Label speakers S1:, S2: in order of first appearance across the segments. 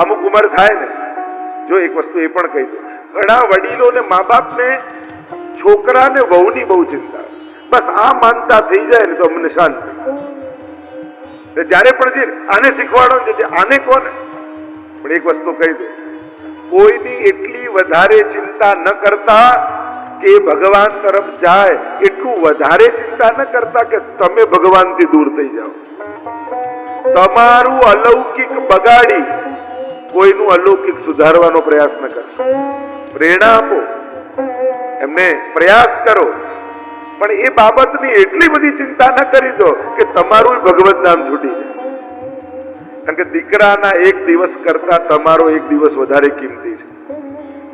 S1: અમુક ઉંમર થાય ને, જો એક વસ્તુ એ પણ કહી દઉં, ઘણા વડીલો ને મા બાપ ને છોકરા ને વહુની બહુ ચિંતા, બસ આ માનતા થઈ જાય ને તો અમને શાંતિ. જયારે પણ આને શીખવાડો ને આને કોને, પણ એક વસ્તુ કહી દઉં, કોઈની એટલી વધારે ચિંતા ન કરતા કે ભગવાન તરફ જાય, એટલું વધારે ચિંતા ન કરતા કે તમે ભગવાનથી દૂર થઈ જાઓ. તમારું અલૌકિક બગાડી કોઈનું અલૌકિક સુધારવાનો પ્રયાસ ન કરો. પ્રેરણા આપો, એમને પ્રયાસ કરો, પણ એ બાબતની એટલી બધી ચિંતા ન કરી દો કે તમારું ભગવત નામ છૂટી જાય. કારણ કે દીકરાના એક દિવસ કરતા તમારો એક દિવસ વધારે કિંમતી છે.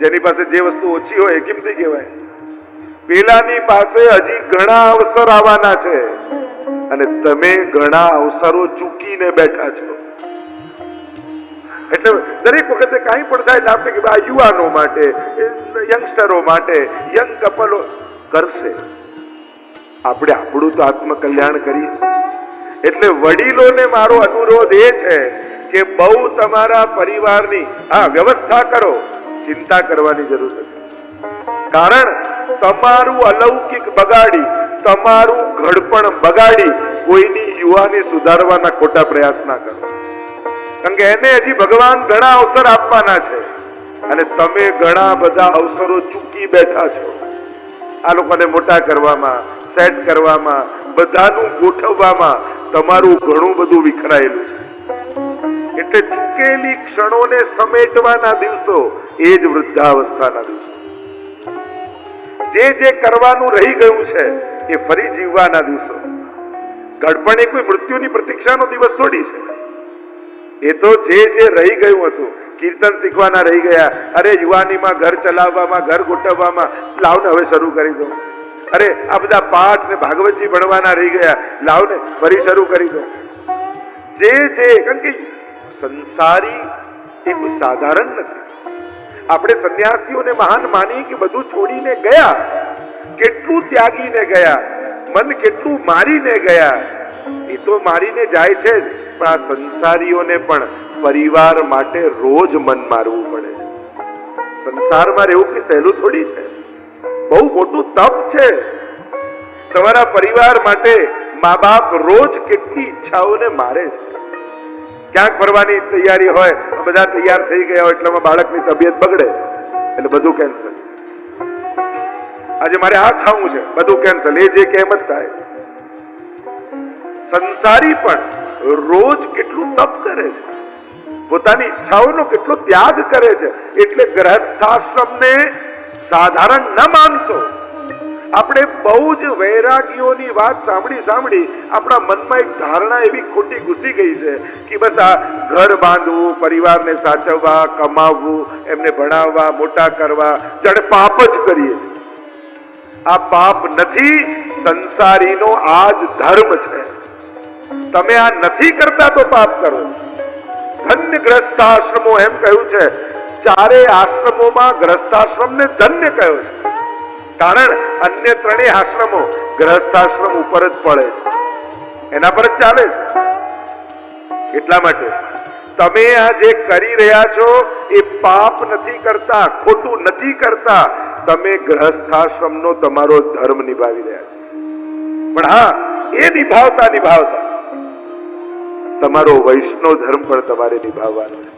S1: જેની પાસે જે વસ્તુ ઓછી હોય એ કિંમતી કહેવાય. પેલાની પાસે હજી ઘણા અવસર આવવાના છે અને તમે ઘણા અવસરો ચૂકીને બેઠા છો. એટલે દરેક વખતે કાંઈ પણ થાય આપણે કે આ યુવાનો માટે, યંગસ્ટરો માટે, યંગ કપલો કરશે. આપણે આપણું તો આત્મકલ્યાણ કરીએ. એટલે વડીલોને મારો અનુરોધ એ છે કે બહુ તમારા પરિવારની વ્યવસ્થા કરો, ચિંતા કરવાની જરૂર નથી. કારણ તમારું અલૌકિક બગાડી, તમારું ઘડપણ બગાડી કોઈની યુવાની સુધારવાના ખોટા પ્રયાસ ના કરો. કારણ કે એને હજી ભગવાન ઘણા અવસર આપવાના છે અને તમે ઘણા બધા અવસરો ચૂકી બેઠા છો. આ લોકોને મોટા કરવામાં, સેટ કરવામાં, બધાનું ગોઠવવામાં તમારું ઘણું બધું વિખરાયેલું છે. એટલે ચૂકેલી ક્ષણોને સમેટવાના દિવસો એ જ વૃદ્ધાવસ્થાના દિવસો. જે કરવાનું રહી ગયું છે એ ફરી જીવવાના દિવસો. ઘડપણ એ કોઈ મૃત્યુની પ્રતીક્ષાનો દિવસ થોડી છે. એ તો જે રહી ગયું હતું, કીર્તન શીખવાના રહી ગયા, અરે યુવાનીમાં ઘર ચલાવવામાં, ઘર ગોઠવવામાં, લાવને હવે શરૂ કરી દો. અરે આ બધા પાઠ ને ભાગવતજી ભણવાના રહી ગયા, લાવને ફરી શરૂ કરી દો. કારણ કે સંસારી એ કોઈ સાધારણ નથી. આપણે સંન્યાસીઓને મહાન માની કે બધું છોડીને ગયા, કેટલું ત્યાગીને ગયા, મન કેટલું મારીને ગયા. એ તો મારીને જાય છે જ, પણ આ સંસારીઓને પણ પરિવાર માટે રોજ મન મારવું પડે છે. સંસારમાં રહેવું કે સહેલું થોડી છે, બહુ મોટું તપ છે. તમારા પરિવાર માટે મા બાપ રોજ કેટલી ઈચ્છાઓને મારે છે. ક્યાંક ફરવાની તૈયારી હોય, બધા તૈયાર થઈ ગયા હોય, એટલે બાળકની તબિયત બગડે એટલે બધું કેન્સલ. આજે મારે આ ખાવું છે, બધું કેન્સલ. એ જે કેમ જ થાય. સંસારી પણ રોજ કેટલું તપ કરે છે, પોતાની ઈચ્છાઓનો કેટલો ત્યાગ કરે છે. એટલે ગ્રહસ્થાશ્રમને સાધારણ ન માનશો. આપણે બહુ જ વૈરાગીઓની વાત સાંભળી આપણા મનમાં એક ધારણા એવી ખોટી ઘૂસી ગઈ છે કે બસ આ ઘર બાંધવું, પરિવારને સાચવવા, કમાવવું, એમને ભણાવવા, મોટા કરવા, જાણે પાપ જ કરીએ. આ પાપ નથી, સંસારીનો આ જ ધર્મ છે. તમે આ નથી કરતા તો પાપ કરો. ધન્ય ગ્રસ્તાશ્રમો એમ કહ્યું છે. ચારે આશ્રમોમાં ગ્રસ્તાશ્રમને ધન્ય કહ્યો છે. કારણ અન્ય ત્રણેય આશ્રમો ગ્રહસ્થાશ્રમ ઉપર જ પડે છે, એના પર જ ચાલે છે. એટલા માટે તમે આ જે કરી રહ્યા છો એ પાપ નથી કરતા, ખોટું નથી કરતા. તમે ગ્રહસ્થાશ્રમનો તમારો ધર્મ નિભાવી રહ્યા છો. પણ એ નિભાવતા તમારો વૈષ્ણવ ધર્મ પણ તમારે નિભાવવાનો છે.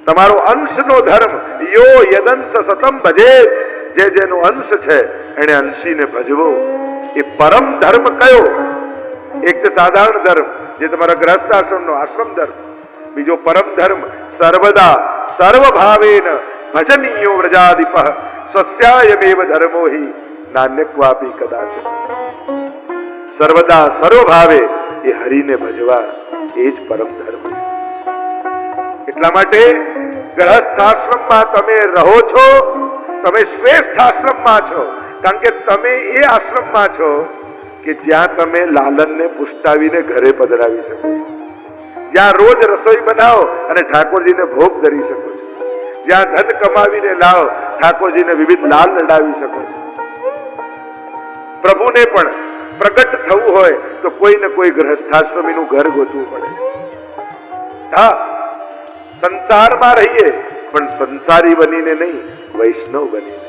S1: તમારો અંશનો ધર્મ, યો યદંશ સતમ ભજે, જેનો અંશ છે એને અંશીને ભજવો. એ પરમ ધર્મ કયો? એક છે સાધારણ ધર્મ, જે તમારા ગ્રહસ્થાશ્રમનો આશ્રમ ધર્મ. બીજો પરમ ધર્મ, સર્વદા સર્વભાવેન ભજનીયો વ્રજાધિપઃ સ્વસ્યાયમેવ ધર્મો હિ નાન્યક્વાપી કદાચ. સર્વદા સર્વભાવે એ હરિને ભજવા, એ જ પરમ ધર્મ. એટલા માટે ગ્રહસ્થાશ્રમમાં તમે રહો છો, તમે શ્રેષ્ઠ આશ્રમમાં છો. કારણ કે તમે એ આશ્રમમાં છો કે જ્યાં તમે લાલનને પુષ્ટાવીને ઘરે પધરાવી શકો છો, જ્યાં રોજ રસોઈ બનાવો અને ઠાકોરજીને ભોગ ધરી શકો છો, જ્યાં ધન કમાવીને લાવો, ઠાકોરજીને વિવિધ લાલ લડાવી શકો છો. પ્રભુને પણ પ્રગટ થવું હોય તો કોઈ ને કોઈ ગ્રહસ્થાશ્રમીનું ઘર ગોતવું પડે. સંસારમાં રહીએ પણ સંસારી બનીને નહીં, વૈષ્ણવ બનીને.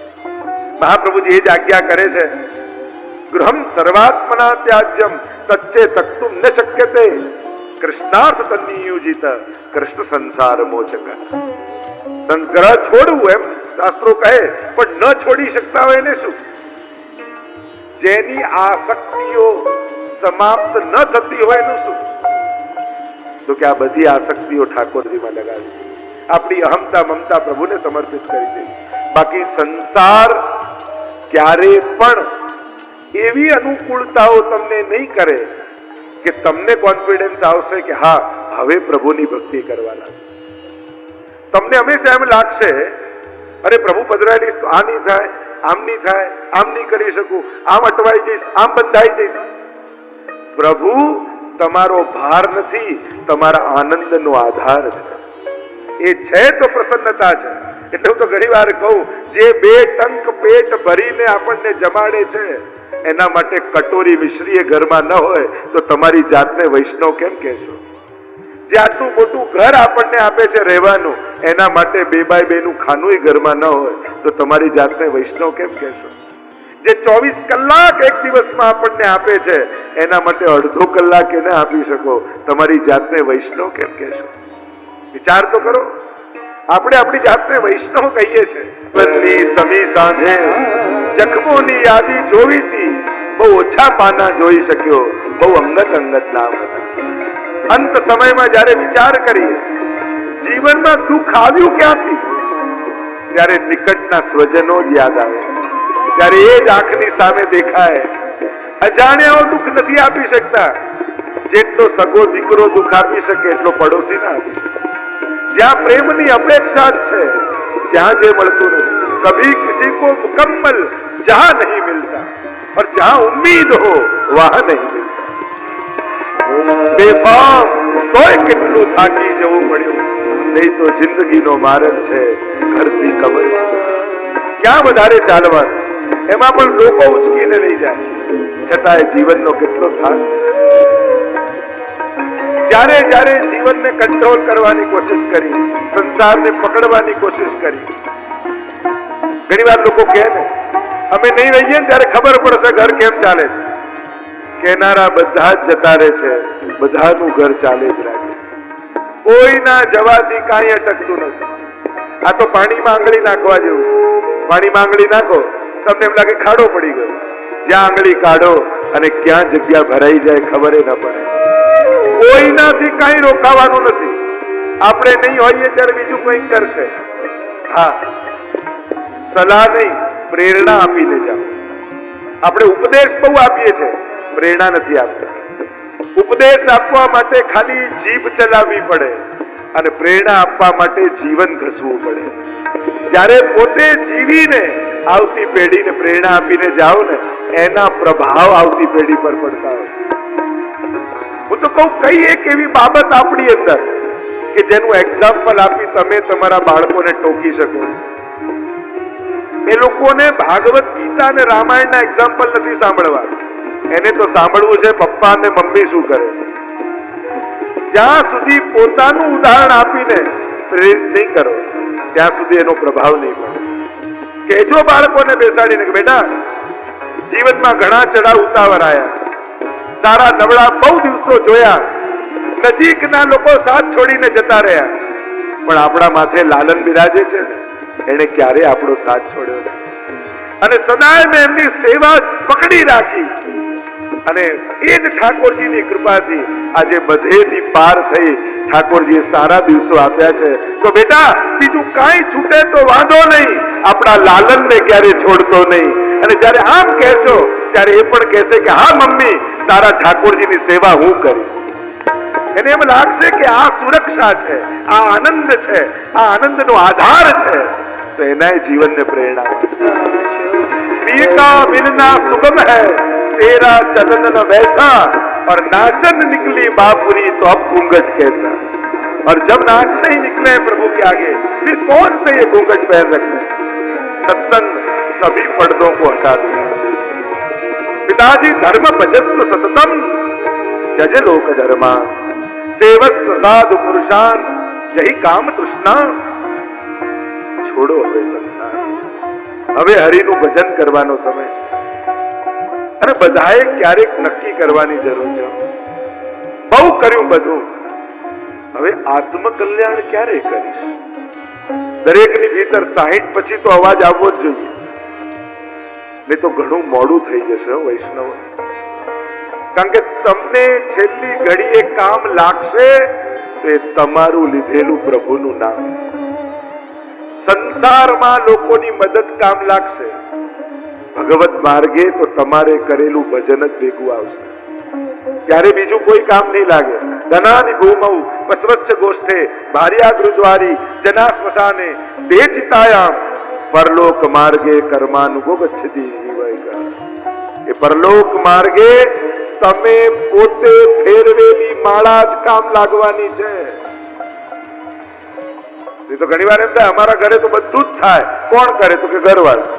S1: મહાપ્રભુજી એ જ આજ્ઞા કરે છે, ગૃહમ સર્વાત્મના ત્યાજ્યમ તચ્ચે તક્તુમ ન શક્યતે કૃષ્ણાર્થ તન્નિયુજિત કૃષ્ણ સંસાર મોચક. ગ્રહ છોડવું એમ શાસ્ત્રો કહે, પણ ન છોડી શકતા હોય એને શું? જેની આસક્તિઓ સમાપ્ત ન થતી હોય એનું શું? તો કે આ બધી આસક્તિઓ ઠાકોરજીમાં લગાવી, આપણી અહમતા મમતા પ્રભુને સમર્પિત કરી દે. બાકી સંસાર ક્યારે પણ એવી અનુકૂળતાઓ તમને નહીં કરે કે તમને કોન્ફિડન્સ આવશે કે હા હવે પ્રભુની ભક્તિ કરવાના. તમને હંમેશા એમ લાગશે, અરે પ્રભુ પધરાયેલી તો આ નહીં થાય, આમ નહીં થાય, આમ નહીં કરી શકું, આમ અટવાઈ જઈશ, આમ બંધાઈ જઈશ. પ્રભુ તમારો ભાર નથી, તમારા આનંદનો આધાર છે. એ છે તો પ્રસન્નતા છે. એટલે હું તો ઘણી વાર કહું, જે બે ટંક પેટ ભરીને આપણને જમાડે છે એના માટે કટોરી મિશ્રી ઘરમાં ન હોય તો તમારી જાતને વૈષ્ણવ કેમ કહેશો? જે આટલું મોટું ઘર આપણને આપે છે રહેવાનું, એના માટે 2x2 નું ખાનું ઘરમાં ન હોય તો તમારી જાતને વૈષ્ણવ કેમ કહેશો? જે 24 કલાક એક દિવસમાં આપણને આપે છે એના માટે અડધો કલાક એને આપી શકો, તમારી જાતને વૈષ્ણવ કેમ કહેશો? વિચાર તો કરો. આપણે આપણી જાતને વૈષ્ણવ કહીએ છીએ. બદલી સમી સાંજે જખમોની યાદી જોવી હતી, બહુ ઓછા પાના જોઈ શક્યો, બહુ અંગત નામ હતા. અંત સમયમાં જયારે વિચાર કરીએ જીવનમાં દુઃખ આવ્યું ક્યાંથી, ત્યારે નિકટના સ્વજનો જ યાદ આવે. ત્યારે એ જ આંખની સામે દેખાય. અજાણ્યાઓ દુઃખ નથી આપી શકતા, જેટલો સગો દીકરો દુઃખ આપી શકે એટલો પડોશી ના આપી શકે. જ્યાં પ્રેમની અપેક્ષા જ છે ત્યાં જે મળતું નથી. કભી કિસી કો મુકમ્મલ જહાં નહીં મિલતા और जहां उम्मीद हो वहां नहीं मिलता. બેફામ તોય કેટલું થાકી જવું પડ્યું, નહીં તો જિંદગીનો માર્ગ છે ઘરથી કબર. ક્યાં વધારે ચાલવાનું, એમાં પણ લોકો ઉચકીને લઈ જાય, છતાંય જીવનનો કેટલો થાક છે. જ્યારે જ્યારે જીવનને કંટ્રોલ કરવાની કોશિશ કરી, સંસારને પકડવાની કોશિશ કરી. ઘણી વાર લોકો કહે ને, અમે નહીં રહીએ ને ત્યારે ખબર પડશે ઘર કેમ ચાલે છે. કહેનારા બધા જ જતા રહે છે, બધાનું ઘર ચાલે જ રાખે. કોઈના જવાથી કાંઈ અટકતું નથી. આ તો પાણીમાં આંગળી નાખવા જેવું છે. પાણીમાં આંગળી નાખો, તમને એમ લાગે ખાડો પડી ગયો. જ્યાં આંગળી કાઢો અને ક્યાં જગ્યા ભરાઈ જાય ખબર ન પડે. કોઈનાથી કાંઈ રોકાવાનું નથી. આપણે નહીં હોઈએ ત્યારે બીજું કંઈક કરશે. હા, સલાહ નહીં, પ્રેરણા આપીને જાઓ. આપણે ઉપદેશ બહુ આપીએ છીએ, પ્રેરણા નથી આપતા. ઉપદેશ આપવા માટે ખાલી જીભ ચલાવવી પડે અને પ્રેરણા આપવા માટે જીવન ઘસવું પડે. જ્યારે પોતે જીવીને આવતી પેઢીને પ્રેરણા આપીને જાઓ ને, એના પ્રભાવ આવતી પેઢી પર પડતા હોય. હું તો કહું, કઈ એક એવી બાબત આપણી અંદર કે જેનું એક્ઝામ્પલ આપી તમે તમારા બાળકોને ટોકી શકો. એ લોકોને ભાગવત ગીતા અને રામાયણના એક્ઝામ્પલ નથી સાંભળવા, એને તો સાંભળવું છે પપ્પા અને મમ્મી શું કરે છે. જ્યાં સુધી પોતાનું ઉદાહરણ આપીને પ્રેરિત નહીં કરો ત્યાં સુધી એનો પ્રભાવ નહીં પડે. કહેજો બાળકોને બેસાડીને કે બેટા, જીવનમાં ઘણા ચડાવ ઉતાવળ આવ્યા, સારા નબળા બહુ દિવસો જોયા, નજીકના લોકો સાથ છોડીને જતા રહ્યા, પણ આપણા માથે લાલન બિરાજે છે ને, એને ક્યારે આપણો સાથ છોડ્યો નથી. અને સદાય મેં એમની સેવા પકડી રાખી અને એ જ ઠાકોરજીની કૃપાથી આજે બધેથી પાર થઈ ઠાકોરજીએ સારા દિવસો આપ્યા છે. તો બેટા, બીજું કાંઈ છૂટે તો વાંધો નહીં, આપણા લાલનને ક્યારે છોડતો નહીં. અને જ્યારે આમ કહેશો ત્યારે એ પણ કહેશે કે હા મમ્મી, તારા ઠાકોરજીની સેવા હું કરીશ. એને એમ લાગશે કે આ સુરક્ષા છે, આ આનંદ છે, આ આનંદનો આધાર છે. તો એના જીવનને પ્રેરણા મળશે. पीर का मिलना सुगम है, तेरा चलन न वैसा, और नाचन निकली बापुरी तो अब घूंघट कैसा. और जब नाचने ही निकले प्रभु के आगे, फिर कौन से ये घूंघट पहन रखते हैं. सत्संग सभी पर्दों को हटा दिया. पिताजी धर्म भजस्व सततम, जज लोक धर्मा, सेवस्व साधु पुरुषान, જહી કામ તૃષ્ણા. છોડો હવે સંસાર, હવે હરિનું ભજન કરવાનો સમય છે. અને બધાએ ક્યારેક નક્કી કરવાની જરૂર છે. બહુ કર્યું બધું, હવે આત્મકલ્યાણ ક્યારે કરીશ? દરેકની ભીતર 60 પછી તો અવાજ આવવો જ જોઈએ, નહીં તો ઘણું મોડું થઈ જશે વૈષ્ણવ. કારણ કે તમને છેલ્લી ઘડીએ કામ લાગશે તો એ તમારું લીધેલું પ્રભુનું નામ. સંસારમાં લોકોની મદદ કામ લાગશે, ભગવત માર્ગે તો તમારે કરેલું ભજન જ ભેગું આવશે. ત્યારે બીજું કોઈ કામ નહીં લાગે. ધનાની ભૂમૌ પશ્વશ્ચ ગોષ્ઠે ભાર્યા ગૃદ્વારી જના સ્મશાને તે ચિતાયામ પરલોક માર્ગે કર્માનુગો ગચ્છતિ. એ પરલોક માર્ગે તમે પોતે ફેરવેલી માળા જ કામ લાગવાની છે. એ તો ઘણી વાર એમ થાય અમારા ઘરે તો બધું જ થાય. કોણ કરે? તો કે ઘરવાળા.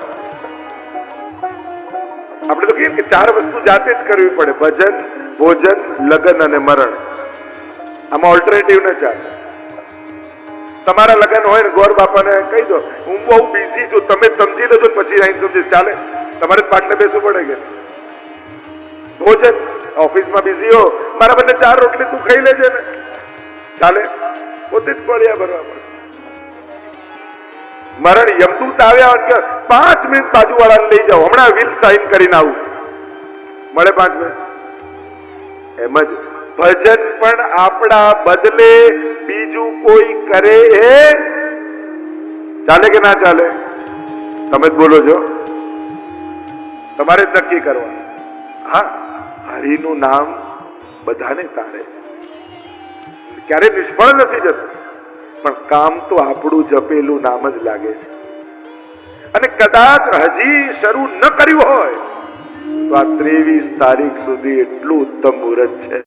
S1: આપણે તો કહીએ કે 4 વસ્તુ જાતે જ કરવી પડે: ભજન, ભોજન, લગ્ન અને મરણ. આમાં ઓલ્ટરનેટિવ ન ચાલે. તમારા લગ્ન હોય ને ગોર બાપાને કહી દો હું બહુ બિઝી છું, તમે સમજી લેજો, પછી આઈને સમજી ચાલે. તમારે પાટલે બેસવું પડે કે ભોજન ઓફિસમાં બિઝી હો, મારા બંને 4 રોટલી તું ખાઈ લેજે ને, ચાલે. પોતે જ પડ્યા ભરવા પડે. મરણ યમદૂત આવ્યા કે 5 મિનિટ બાજુ વાળાને લઈ જાઓ, હમણાં વિલ સાઇન કરીને આવું, મળે 5 મિનિટ. એમ જ ભજન પણ આપણા બદલે બીજું કોઈ કરે એ ચાલે કે ના ચાલે? તમે જ બોલો છો, તમારે જ નક્કી કરવાનું. હા, હરિનું નામ બધાને તારે, ક્યારે નિષ્ફળ નથી જતું, પણ કામ તો આપણું જપેલું નામ જ લાગે છે. અને કદાચ હજી શરૂ ન કર્યું હોય તો આ 23 તારીખ સુધી એટલું ઉત્તમ મુહૂર્ત છે.